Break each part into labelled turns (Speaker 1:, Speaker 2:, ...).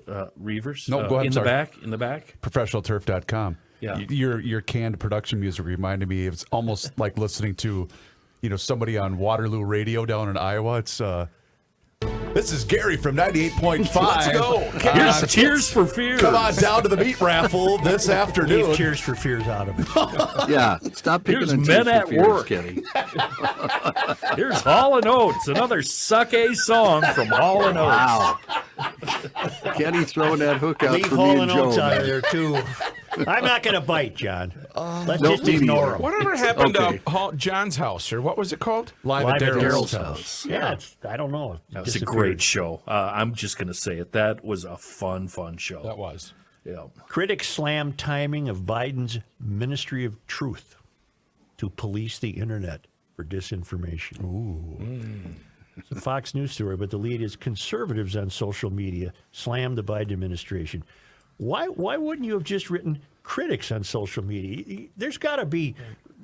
Speaker 1: Reavers.
Speaker 2: No, go ahead.
Speaker 1: In the back.
Speaker 2: ProfessionalTurf.com.
Speaker 1: Yeah.
Speaker 2: Your canned production music reminded me. It's almost like listening to, somebody on Waterloo Radio down in Iowa. It's this is Gary from 98.5.
Speaker 3: Let's go.
Speaker 1: Here's Tears for Fears.
Speaker 2: Come on down to the meat raffle this afternoon.
Speaker 4: Leave Tears for Fears out of it.
Speaker 3: Yeah, stop picking
Speaker 1: Here's
Speaker 3: on
Speaker 1: Men
Speaker 3: Tears
Speaker 1: at
Speaker 3: for Fears,
Speaker 1: Work.
Speaker 3: Kenny.
Speaker 1: Here's Hall & Oates, another suck-a song from Hall & Oates.
Speaker 3: Wow. Kenny throwing that hook out
Speaker 4: Leave
Speaker 3: for me
Speaker 4: Hall
Speaker 3: and
Speaker 4: and Oates
Speaker 3: Joe.
Speaker 4: out of there, too. I'm not going to bite, John. Let's
Speaker 3: No,
Speaker 4: just
Speaker 3: me
Speaker 4: ignore
Speaker 3: neither.
Speaker 4: him.
Speaker 5: Whatever happened
Speaker 3: Okay.
Speaker 5: to John's house, or what was it called?
Speaker 2: Live at Daryl's
Speaker 1: house.
Speaker 4: Yeah, I don't know.
Speaker 1: That was a great show. I'm just going to say it. That was a fun show.
Speaker 5: That was.
Speaker 1: Yeah.
Speaker 4: Critics slam timing of Biden's Ministry of Truth to police the internet for disinformation. It's a Fox News story, but the lead is conservatives on social media slam the Biden administration. Why wouldn't you have just written critics on social media? There's got to be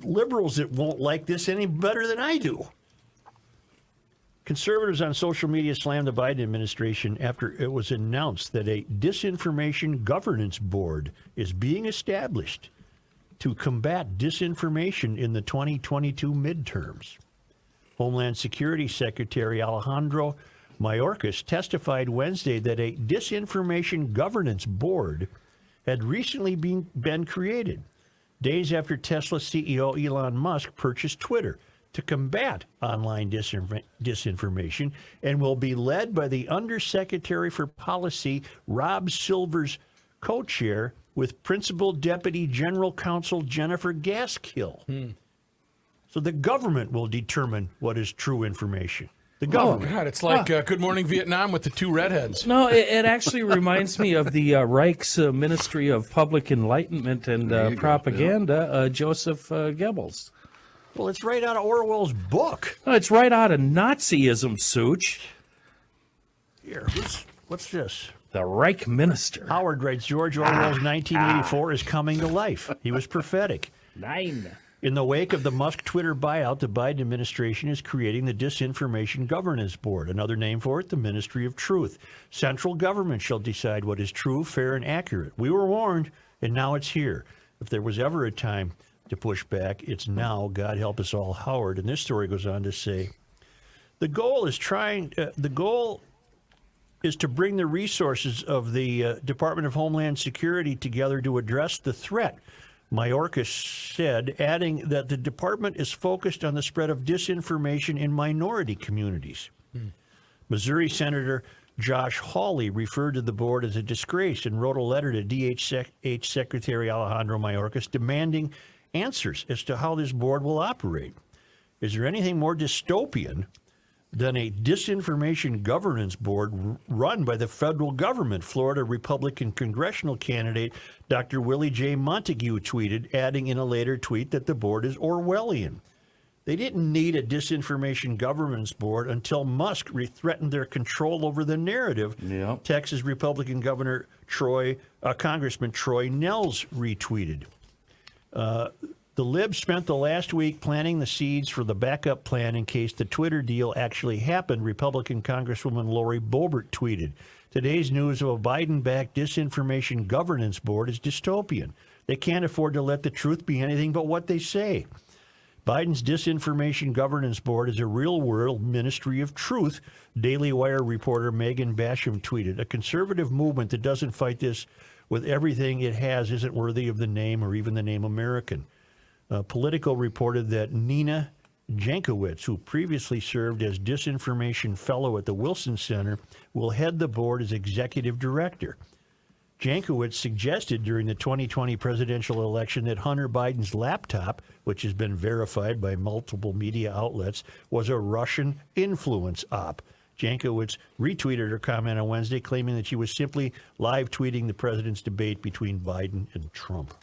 Speaker 4: liberals that won't like this any better than I do. Conservatives on social media slammed the Biden administration after it was announced that a disinformation governance board is being established to combat disinformation in the 2022 midterms. Homeland Security Secretary Alejandro Mayorkas testified Wednesday that a disinformation governance board had recently been created, days after Tesla CEO Elon Musk purchased Twitter, to combat online disinformation, and will be led by the Undersecretary for Policy, Rob Silver's co-chair, with Principal Deputy General Counsel Jennifer Gaskill. So the government will determine what is true information. The government.
Speaker 5: God, it's like Good Morning Vietnam with the two redheads.
Speaker 1: No, it actually reminds me of the Reich's Ministry of Public Enlightenment and Propaganda, Joseph Goebbels.
Speaker 4: Well, it's right out of Orwell's book.
Speaker 1: No, it's right out of Nazism, Such.
Speaker 4: Here, what's this?
Speaker 1: The Reich Minister.
Speaker 4: Howard writes, George Orwell's 1984 is coming to life. He was prophetic.
Speaker 1: Nine.
Speaker 4: In the wake of the Musk Twitter buyout, the Biden administration is creating the Disinformation Governance Board. Another name for it, the Ministry of Truth. Central government shall decide what is true, fair, and accurate. We were warned, and now it's here. If there was ever a time to push back, it's now. God help us all, Howard. And this story goes on to say, the goal is to bring the resources of the Department of Homeland Security together to address the threat, Mayorkas said, adding that the department is focused on the spread of disinformation in minority communities. Missouri Senator Josh Hawley referred to the board as a disgrace and wrote a letter to DHS Secretary Alejandro Mayorkas demanding answers as to how this board will operate. Is there anything more dystopian than a disinformation governance board run by the federal government? Florida Republican congressional candidate Dr. Willie J. Montague tweeted, adding in a later tweet that the board is Orwellian. They didn't need a disinformation governance board until Musk threatened their control over the narrative.
Speaker 1: Yep.
Speaker 4: Texas Republican Governor Congressman Troy Nehls retweeted. The Libs spent the last week planting the seeds for the backup plan in case the Twitter deal actually happened, Republican Congresswoman Lori Boebert tweeted. Today's news of a Biden-backed disinformation governance board is dystopian. They can't afford to let the truth be anything but what they say. Biden's disinformation governance board is a real-world ministry of truth, Daily Wire reporter Megan Basham tweeted. A conservative movement that doesn't fight this with everything it has isn't worthy of the name or even the name American. Politico reported that Nina Jankowicz, who previously served as disinformation fellow at the Wilson Center, will head the board as executive director. Jankowicz suggested during the 2020 presidential election that Hunter Biden's laptop, which has been verified by multiple media outlets, was a Russian influence op. Jankowicz retweeted her comment on Wednesday, claiming that she was simply live tweeting the president's debate between Biden and Trump.